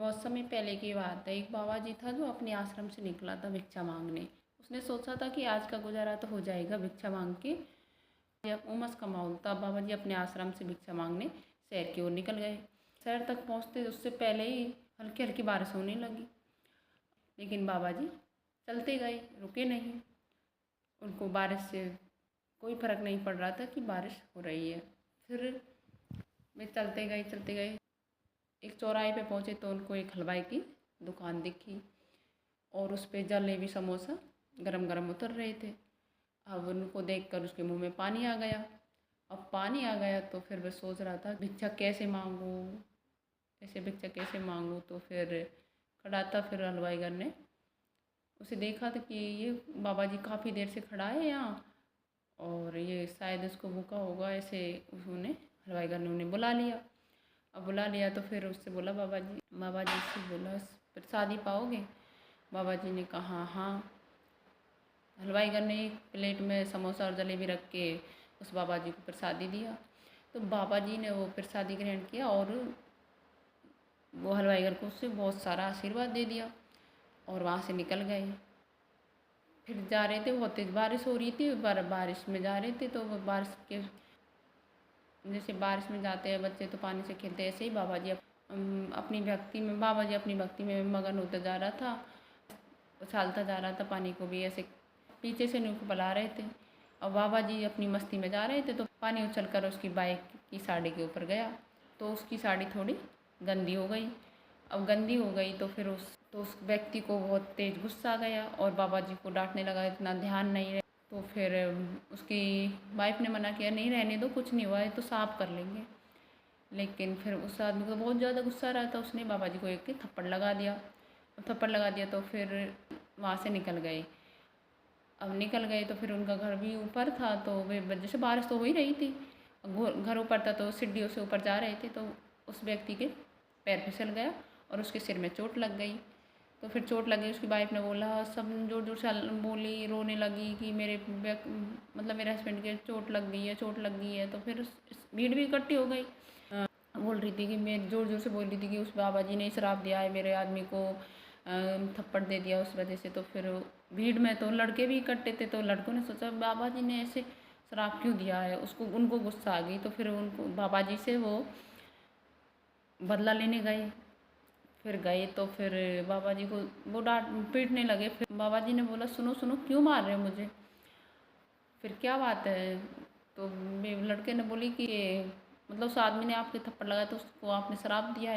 बहुत समय पहले की बात है। एक बाबा जी था जो अपने आश्रम से निकला था भिक्षा मांगने। उसने सोचा था कि आज का गुजारा तो हो जाएगा भिक्षा मांग के। जब उमस का माहौल था, बाबा जी अपने आश्रम से भिक्षा मांगने शहर की ओर निकल गए। शहर तक पहुंचते उससे पहले ही हल्की हल्की बारिश होने लगी, लेकिन बाबा जी चलते गए, रुके नहीं। उनको बारिश से कोई फर्क नहीं पड़ रहा था कि बारिश हो रही है। फिर वे चलते गए। एक चौराहे पे पहुँचे तो उनको एक हलवाई की दुकान दिखी और उस पे जलेबी समोसा गरम गरम उतर रहे थे। अब उनको देखकर उसके मुंह में पानी आ गया। अब पानी आ गया तो फिर वह सोच रहा था भिक्षा कैसे मांगूं, ऐसे भिक्षा कैसे मांगूं। तो फिर खड़ा था, फिर हलवाईगर ने उसे देखा था कि ये बाबा जी काफ़ी देर से खड़ा है यहाँ और ये शायद उसको भूखा होगा। ऐसे उन्होंने हलवाईगर ने उन्हें बुला लिया। अब बुला लिया तो फिर उससे बोला बाबा जी से बोला प्रसादी पाओगे। बाबा जी ने कहा हाँ। हलवाईगर ने एक प्लेट में समोसा और जलेबी रख के उस बाबा जी को प्रसादी दिया। तो बाबा जी ने वो प्रसादी ग्रहण किया और वो हलवाईगर को उससे बहुत सारा आशीर्वाद दे दिया और वहाँ से निकल गए। फिर जा रहे थे, बहुत तेज़ बारिश हो रही थी। बारिश में जा रहे थे तो बारिश के जैसे बारिश में जाते हैं बच्चे तो पानी से खेलते, ऐसे ही बाबा जी अपनी भक्ति में मगन होता जा रहा था, उछालता जा रहा था पानी को भी। ऐसे पीछे से उनको बुला रहे थे और बाबा जी अपनी मस्ती में जा रहे थे तो पानी उछलकर उसकी बाइक की साड़ी के ऊपर गया तो उसकी साड़ी थोड़ी गंदी हो गई। अब गंदी हो गई तो फिर उस व्यक्ति को बहुत तेज़ गुस्सा आ गया और बाबा जी को डांटने लगा, इतना ध्यान नहीं है। तो फिर उसकी वाइफ ने मना किया, नहीं रहने दो, कुछ नहीं हुआ है तो साफ कर लेंगे। लेकिन फिर उस आदमी को बहुत ज़्यादा गुस्सा आ रहा था, उसने बाबा जी को एक थप्पड़ लगा दिया। तो फिर वहाँ से निकल गए। अब निकल गए तो फिर उनका घर भी ऊपर था तो वे जैसे बारिश तो हो ही रही थी, घर ऊपर था तो सीढ़ियों से ऊपर जा रहे थे तो उस व्यक्ति के पैर फिसल गया और उसके सिर में चोट लग गई। तो फिर चोट लगी, उसकी वाइफ ने बोला, सब जोर जोर से बोली, रोने लगी कि मेरे हस्बैंड के चोट लग गई है। तो फिर भीड़ भी इकट्ठी हो गई। बोल रही थी कि मैं जोर जोर से बोल रही थी कि उस बाबा जी ने श्राप दिया है मेरे आदमी को, थप्पड़ दे दिया उस वजह से। तो फिर भीड़ में तो लड़के भी इकट्ठे थे तो लड़कों ने सोचा बाबा जी ने ऐसे श्राप क्यों दिया है, उनको गुस्सा आ गई। तो फिर उनको बाबा जी से वो बदला लेने गए। फिर गए तो फिर बाबा जी को वो डांट पीटने लगे। फिर बाबा जी ने बोला, सुनो सुनो, क्यों मार रहे हो मुझे, फिर क्या बात है। तो लड़के ने बोली कि उस आदमी ने आपके थप्पड़ लगाया तो उसको आपने शराब दिया है।